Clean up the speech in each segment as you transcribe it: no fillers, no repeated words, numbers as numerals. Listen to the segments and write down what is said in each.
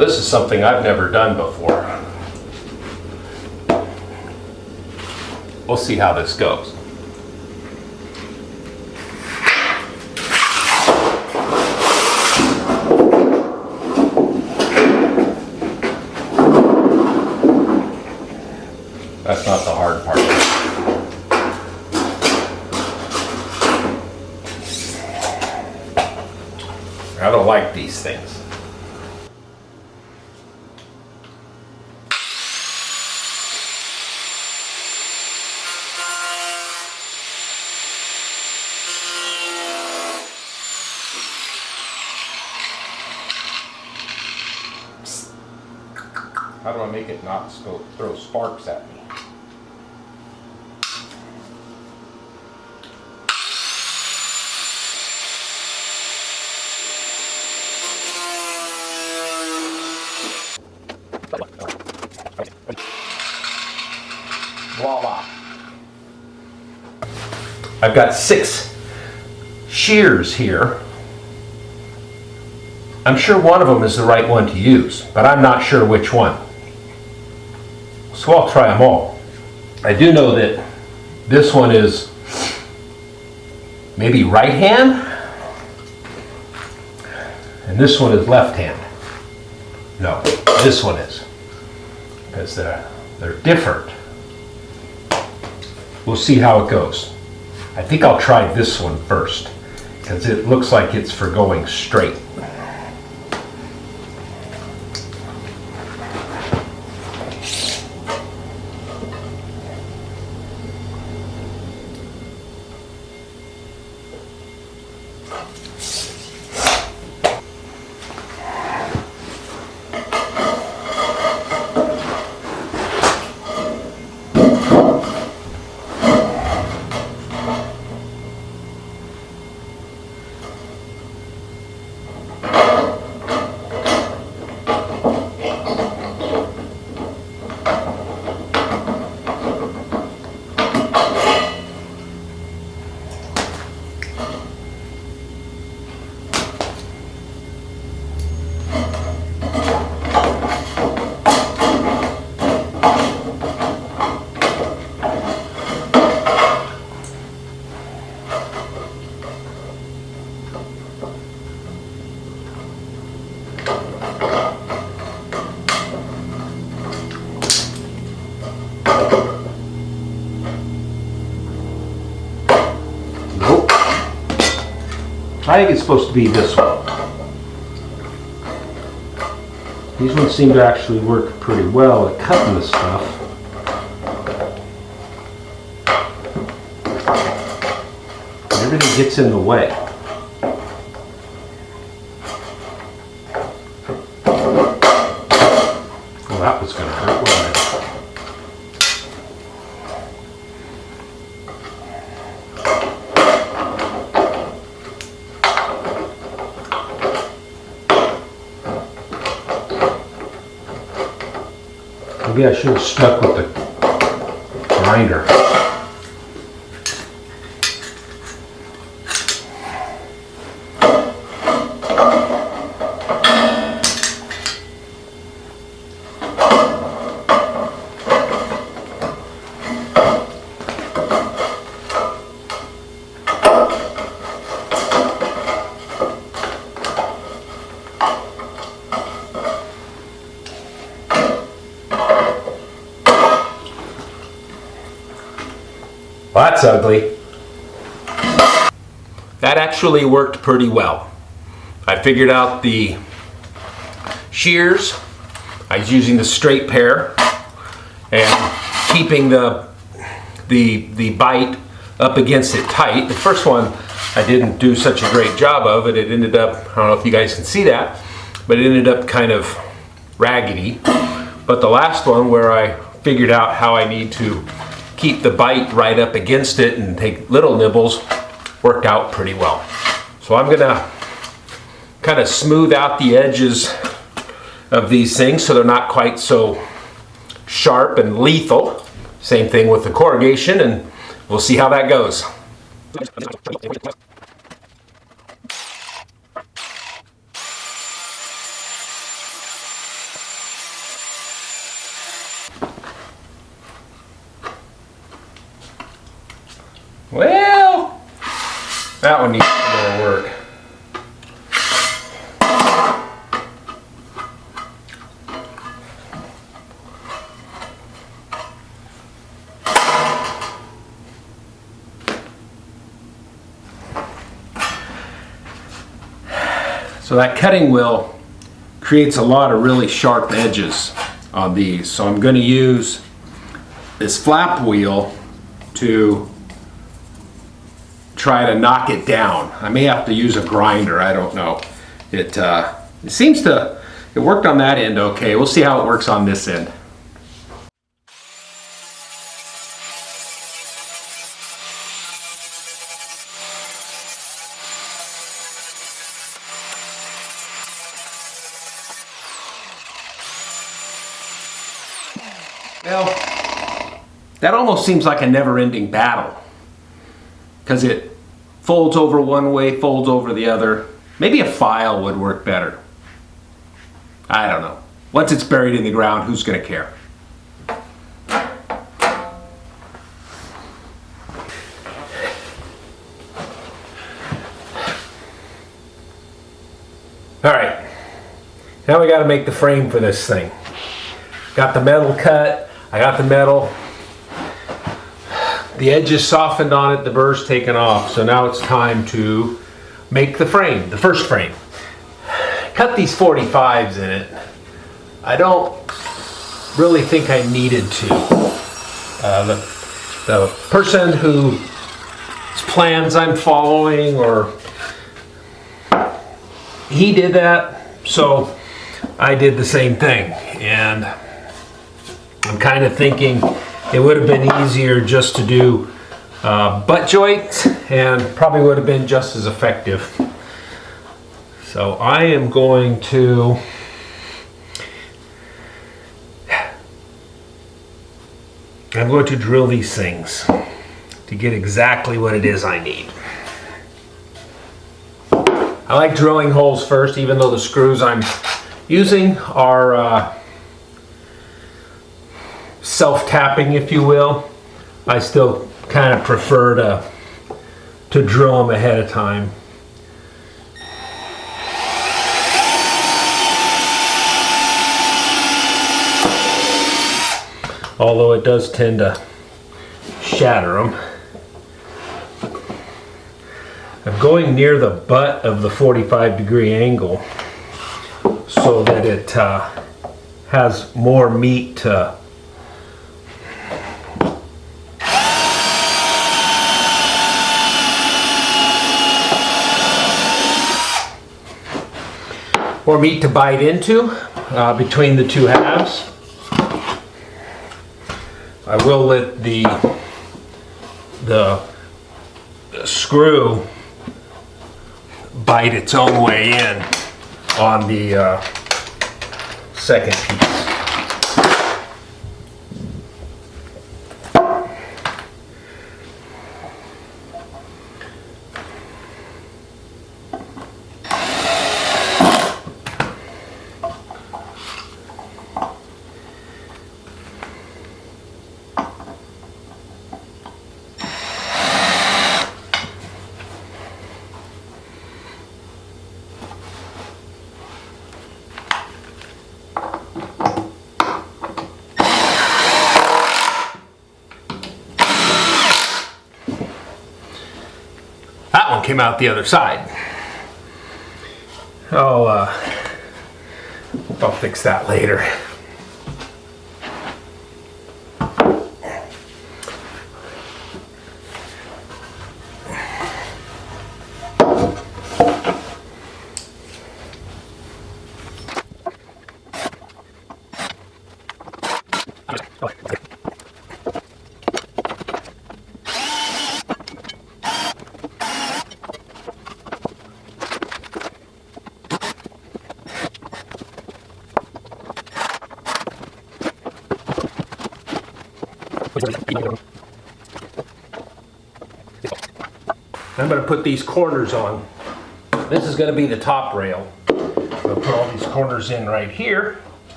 this is something I've never done before. We'll see how this goes. That's not the hard part. I don't like these things. How do I make it not throw sparks at me? Voila. I've got 6 shears here. I'm sure one of them is the right one to use, but I'm not sure which one. So I'll try them all. I do know that this one is maybe right hand, and this one is left hand. No, this one is, because they're different. We'll see how it goes. I think I'll try this one first, because it looks like it's for going straight. I think it's supposed to be this one. These ones seem to actually work pretty well at cutting the stuff. Everything gets in the way. Well, that was going to hurt, wasn't it? Maybe I should have stuck with the grinder. Well, that's ugly. That actually worked pretty well. I figured out the shears. I was using the straight pair and keeping the bite up against it tight. The first one I didn't do such a great job of it. It ended up, I don't know if you guys can see that, but it ended up kind of raggedy. But the last one, where I figured out how I need to keep the bite right up against it and take little nibbles, worked out pretty well. So I'm gonna kind of smooth out the edges of these things so they're not quite so sharp and lethal. Same thing with the corrugation, and we'll see how that goes. Well, that one needs some more work. So that cutting wheel creates a lot of really sharp edges on these. So I'm going to use this flap wheel to try to knock it down. I may have to use a grinder, I don't know. It seems to, it worked on that end okay. We'll see how it works on this end. Well, that almost seems like a never-ending battle because it folds over one way, folds over the other. Maybe a file would work better. I don't know. Once it's buried in the ground, who's going to care? All right, now we got to make the frame for this thing. Got the metal cut. I got the metal. The edge is softened on it, the burr's taken off, so now it's time to make the frame, the first frame. Cut these 45s in it. I don't really think I needed to. The person whose plans I'm following, or he did that, so I did the same thing. And I'm kind of thinking it would have been easier just to do butt joints, and probably would have been just as effective. So I am going to drill these things to get exactly what it is I need. I like drilling holes first, even though the screws I'm using are self-tapping, if you will. I still kind of prefer to drill them ahead of time. Although it does tend to shatter them. I'm going near the butt of the 45-degree angle so that it has more meat to bite into between the two halves. I will let the screw bite its own way in on the second piece. That one came out the other side. I'll fix that later. I'm going to put these corners on. This is going to be the top rail. I'll put all these corners in right here.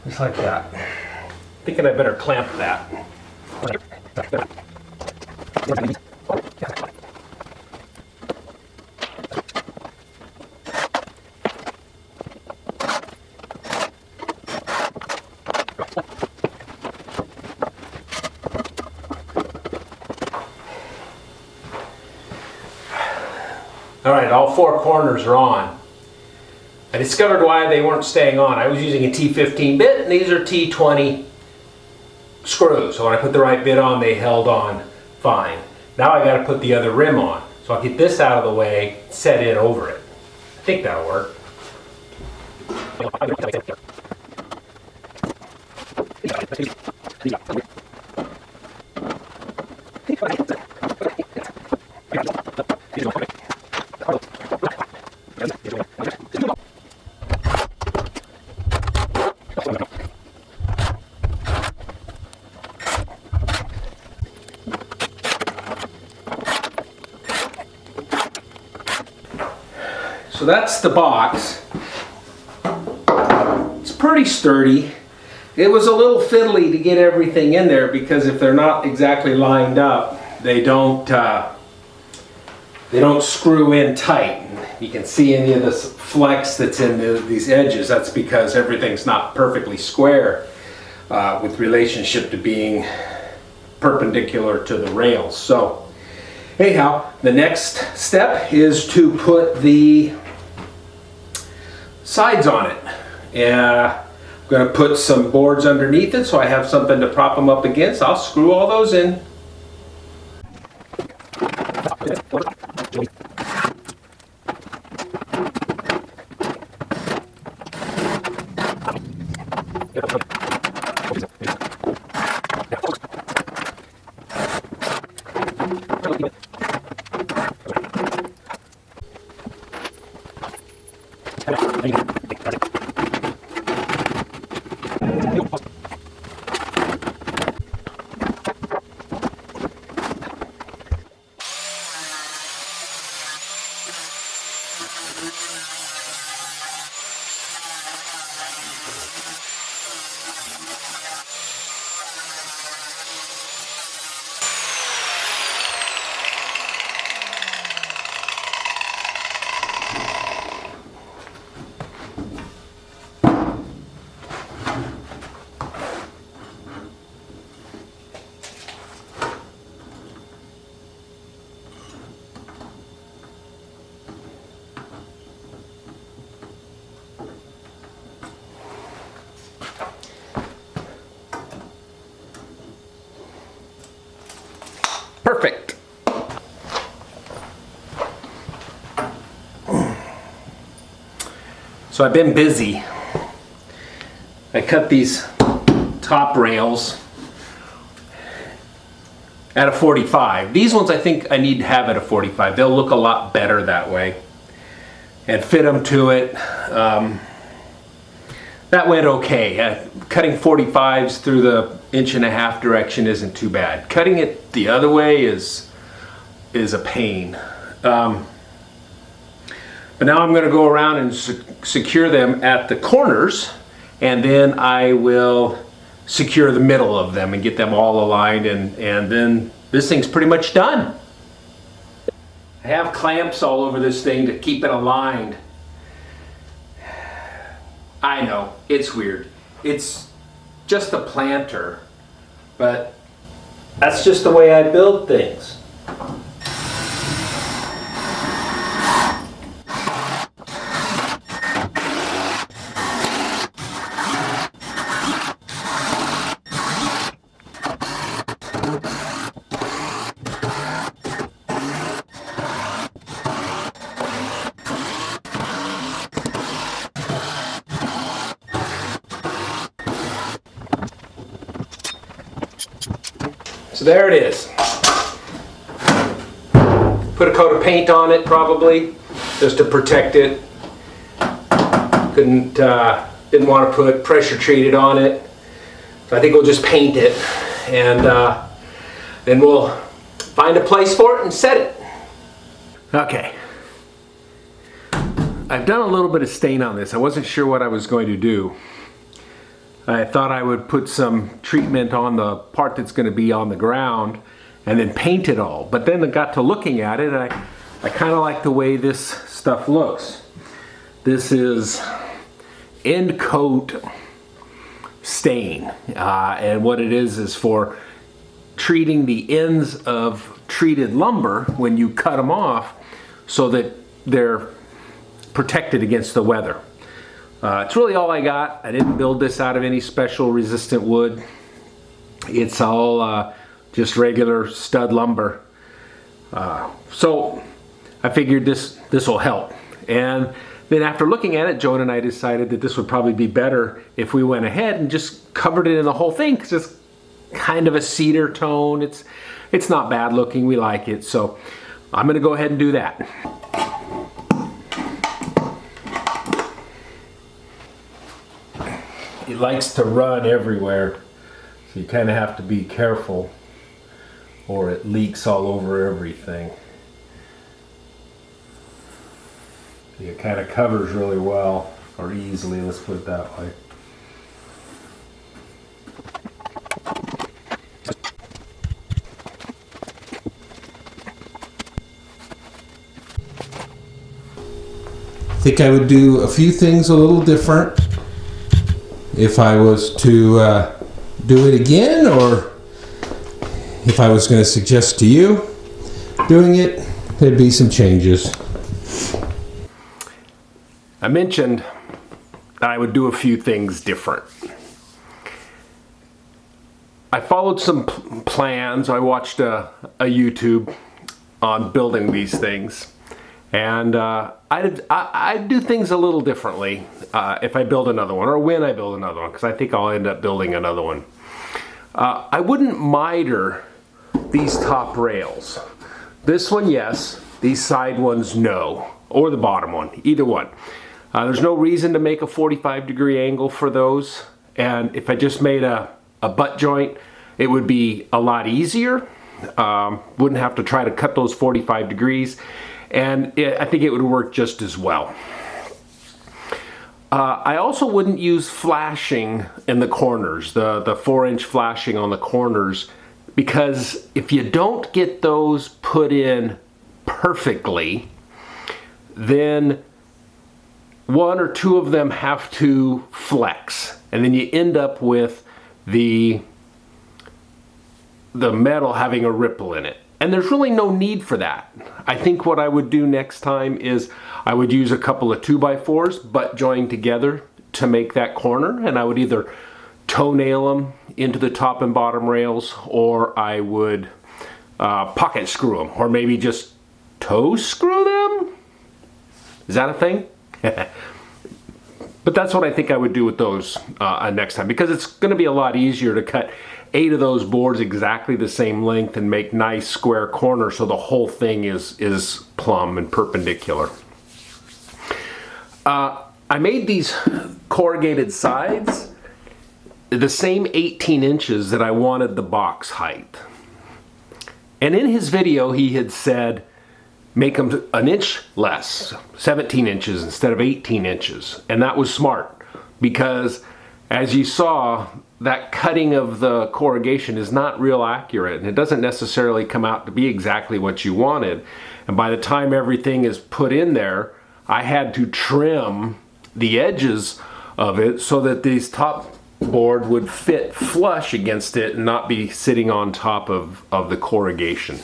Just like that. Thinking I better clamp that. All right, all four corners are on. I discovered why they weren't staying on. I was using a T15 bit, and these are T20 screws. So when I put the right bit on, they held on fine. Now I got to put the other rim on. So I'll get this out of the way, set it over it. I think that'll work. So that's the box. It's pretty sturdy. It was a little fiddly to get everything in there because if they're not exactly lined up, they don't screw in tight. You can see any of this flex that's in these edges. That's because everything's not perfectly square with relationship to being perpendicular to the rails. So anyhow, the next step is to put the sides on it. I'm going to put some boards underneath it so I have something to prop them up against. I'll screw all those in. Perfect. So I've been busy. I cut these top rails at a 45. These ones I think I need to have at a 45. They'll look a lot better that way. And fit them to it. That went okay. Cutting 45s through the 1.5 inch direction isn't too bad. Cutting it the other way is a pain. But now I'm going to go around and secure them at the corners, and then I will secure the middle of them and get them all aligned, and then this thing's pretty much done. I have clamps all over this thing to keep it aligned. I know, it's weird. It's just a planter, but that's just the way I build things. So there it is. Put a coat of paint on it probably, just to protect it. Didn't want to put pressure treated on it. So I think we'll just paint it, and then we'll find a place for it and set it. Okay. I've done a little bit of stain on this. I wasn't sure what I was going to do. I thought I would put some treatment on the part that's going to be on the ground and then paint it all. But then I got to looking at it, and I kind of like the way this stuff looks. This is end coat stain, and what it is for treating the ends of treated lumber when you cut them off so that they're protected against the weather. It's really all I got. I didn't build this out of any special resistant wood. It's all just regular stud lumber. So I figured this will help. And then after looking at it, Joan and I decided that this would probably be better if we went ahead and just covered it in the whole thing, because it's kind of a cedar tone. It's not bad looking. We like it. So I'm going to go ahead and do that. It likes to run everywhere, so you kind of have to be careful or it leaks all over everything. It kind of covers really well, or easily, let's put it that way. I think I would do a few things a little different if I was to do it again, or if I was going to suggest to you doing it, there'd be some changes. I mentioned that I would do a few things different. I followed some plans. I watched a YouTube on building these things, and I'd do things a little differently if I build another one, or when I build another one, because I think I'll end up building another one. I wouldn't miter these top rails. This one, yes. These side ones, no. Or the bottom one, either one. There's no reason to make a 45-degree angle for those, and if I just made a butt joint, it would be a lot easier. Wouldn't have to try to cut those 45 degrees, and I think it would work just as well. I also wouldn't use flashing in the corners, the 4-inch flashing on the corners, because if you don't get those put in perfectly, then one or two of them have to flex, and then you end up with the metal having a ripple in it. And there's really no need for that. I think what I would do next time is I would use a couple of 2x4s butt joined together to make that corner, and I would either toenail them into the top and bottom rails, or I would pocket screw them, or maybe just toe screw them. Is that a thing? But that's what I think I would do with those next time, because it's going to be a lot easier to cut 8 of those boards exactly the same length and make nice square corners so the whole thing is plumb and perpendicular. I made these corrugated sides the same 18 inches that I wanted the box height. And in his video he had said make them an inch less, 17 inches instead of 18 inches. And that was smart, because as you saw, that cutting of the corrugation is not real accurate, and it doesn't necessarily come out to be exactly what you wanted. And by the time everything is put in there, I had to trim the edges of it so that this top board would fit flush against it and not be sitting on top of the corrugation.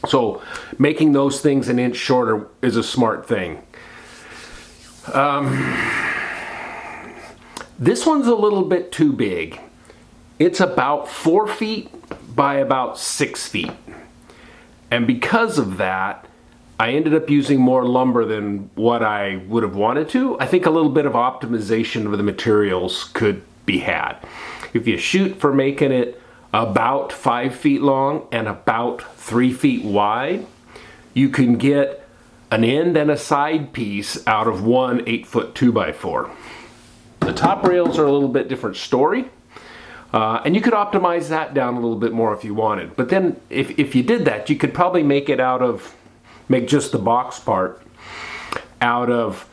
So making those things an inch shorter is a smart thing. This one's a little bit too big. It's about 4 feet by about 6 feet. And because of that, I ended up using more lumber than what I would have wanted to. I think a little bit of optimization of the materials could be had. If you shoot for making it about 5 feet long and about 3 feet wide, you can get an end and a side piece out of one 8-foot 2x4. The top rails are a little bit different story, and you could optimize that down a little bit more if you wanted. But then if you did that, you could probably make just the box part out of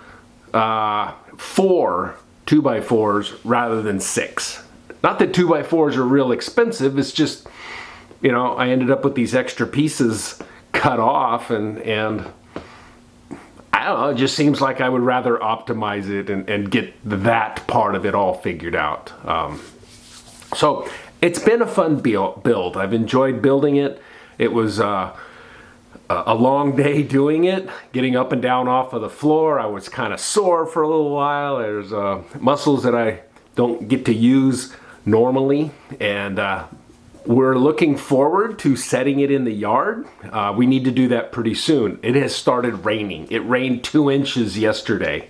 4 2x4s rather than 6. Not that 2x4s are real expensive, it's just, you know, I ended up with these extra pieces cut off, and I don't know, it just seems like I would rather optimize it and get that part of it all figured out. So it's been a fun build. I've enjoyed building it. It was a long day doing it, getting up and down off of the floor. I was kind of sore for a little while. There's muscles that I don't get to use normally, and we're looking forward to setting it in the yard. We need to do that pretty soon. It has started raining. It rained 2 inches yesterday,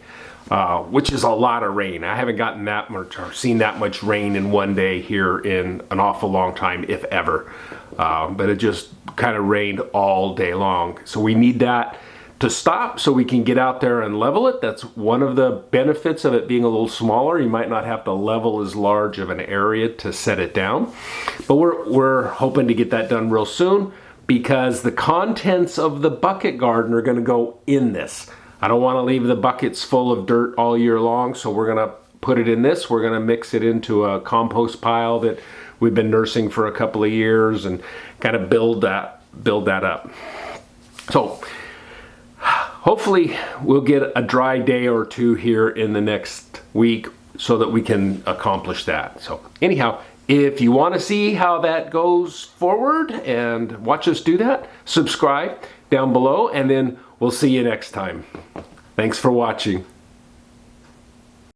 which is a lot of rain. I haven't gotten that much or seen that much rain in one day here in an awful long time, if ever. But it just kind of rained all day long. So we need that to stop so we can get out there and level it. That's one of the benefits of it being a little smaller. You might not have to level as large of an area to set it down. But we're hoping to get that done real soon, because the contents of the bucket garden are going to go in this. I don't want to leave the buckets full of dirt all year long, so we're going to put it in this. We're going to mix it into a compost pile that we've been nursing for a couple of years and kind of build that up. So hopefully we'll get a dry day or two here in the next week so that we can accomplish that. So anyhow, if you want to see how that goes forward and watch us do that, subscribe down below, and then we'll see you next time. Thanks for watching.